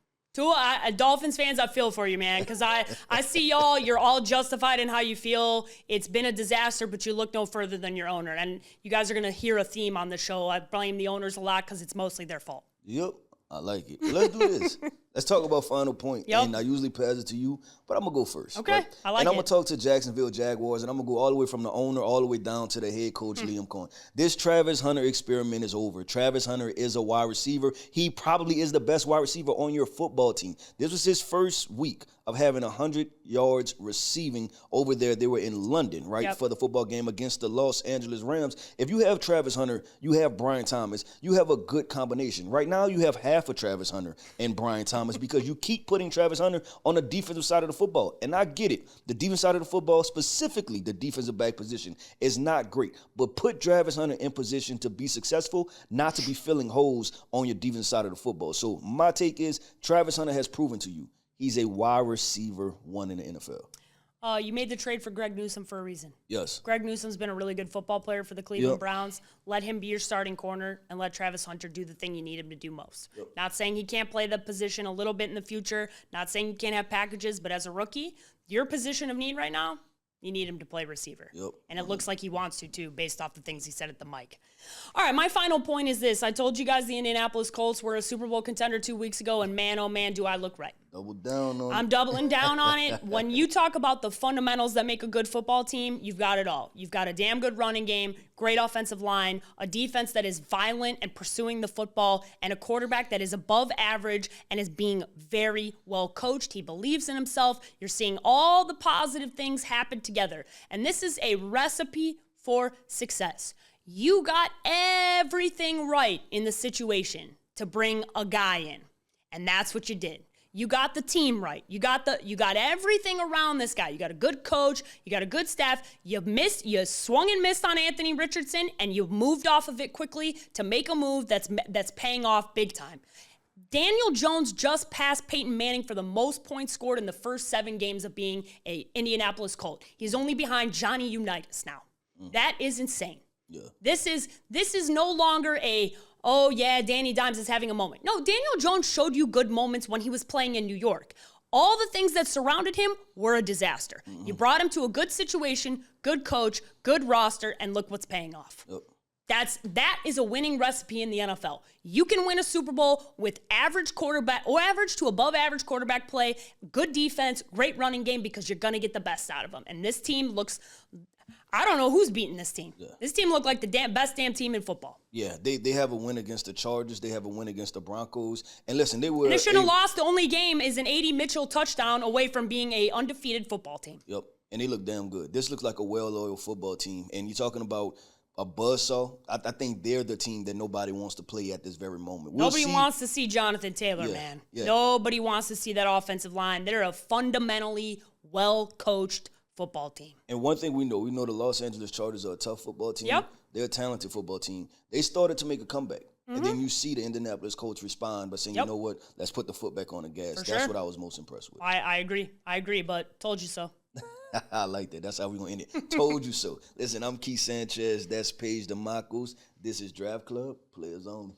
Dolphins fans, I feel for you, man, because I see y'all. You're all justified in how you feel. It's been a disaster, but you look no further than your owner. And you guys are going to hear a theme on the show. I blame the owners a lot because it's mostly their fault. Yep, I like it. Let's do this. Let's talk about final point. Yep. And I usually pass it to you, but I'm going to go first. Okay, right? I like it. And I'm going to talk to Jacksonville Jaguars, and I'm going to go all the way from the owner all the way down to the head coach, Liam Cohen. This Travis Hunter experiment is over. Travis Hunter is a wide receiver. He probably is the best wide receiver on your football team. This was his first week of having 100 yards receiving over there. They were in London, right, for the football game against the Los Angeles Rams. If you have Travis Hunter, you have Brian Thomas, you have a good combination. Right now, you have half of Travis Hunter and Brian Thomas because you keep putting Travis Hunter on the defensive side of the football. And I get it. The defensive side of the football, specifically the defensive back position, is not great. But put Travis Hunter in position to be successful, not to be filling holes on your defensive side of the football. So my take is Travis Hunter has proven to you he's a wide receiver one in the NFL. You made the trade for Greg Newsome for a reason. Yes. Greg Newsome's been a really good football player for the Cleveland Browns. Let him be your starting corner and let Travis Hunter do the thing you need him to do most. Yep. Not saying he can't play the position a little bit in the future. Not saying you can't have packages, but as a rookie, your position of need right now, you need him to play receiver. Yep. And it looks like he wants to, too, based off the things he said at the mic. All right, my final point is this. I told you guys the Indianapolis Colts were a Super Bowl contender 2 weeks ago, and man, oh man, do I look right. Double down on it. I'm doubling down on it. When you talk about the fundamentals that make a good football team, you've got it all. You've got a damn good running game, great offensive line, a defense that is violent and pursuing the football, and a quarterback that is above average and is being very well coached. He believes in himself. You're seeing all the positive things happen together. And this is a recipe for success. You got everything right in the situation to bring a guy in. And that's what you did. You got the team right. You got everything around this guy. You got a good coach. You got a good staff. You swung and missed on Anthony Richardson, and you moved off of it quickly to make a move that's paying off big time. Daniel Jones just passed Peyton Manning for the most points scored in the first 7 games of being a Indianapolis Colt. He's only behind Johnny Unitas now. That is insane. Yeah. This is no longer oh yeah, Danny Dimes is having a moment. No, Daniel Jones showed you good moments when he was playing in New York. All the things that surrounded him were a disaster. Mm-hmm. You brought him to a good situation, good coach, good roster, and look what's paying off. Yep. That is a winning recipe in the NFL. You can win a Super Bowl with average quarterback or average to above average quarterback play, good defense, great running game, because you're going to get the best out of them. And this team looks, I don't know who's beating this team. Yeah. This team looked like the best damn team in football. Yeah, they have a win against the Chargers. They have a win against the Broncos. And listen, they were... And they shouldn't have lost. The only game is an 80 Mitchell touchdown away from being a undefeated football team. Yep, and they look damn good. This looks like a well-oiled football team. And you're talking about a buzzsaw. I think they're the team that nobody wants to play at this very moment. Nobody wants to see Jonathan Taylor, man. Yeah. Nobody wants to see that offensive line. They're a fundamentally well-coached football team. And one thing we know the Los Angeles Chargers are a tough football team. Yep. They're a talented football team. They started to make a comeback. Mm-hmm. And then you see the Indianapolis Colts respond by saying, you know what, let's put the foot back on the gas. That's what I was most impressed with. I agree, but told you so. I like that. That's how we're going to end it. Told you so. Listen, I'm Keith Sanchez. That's Paige Dimakos. This is Draft Club. Players only.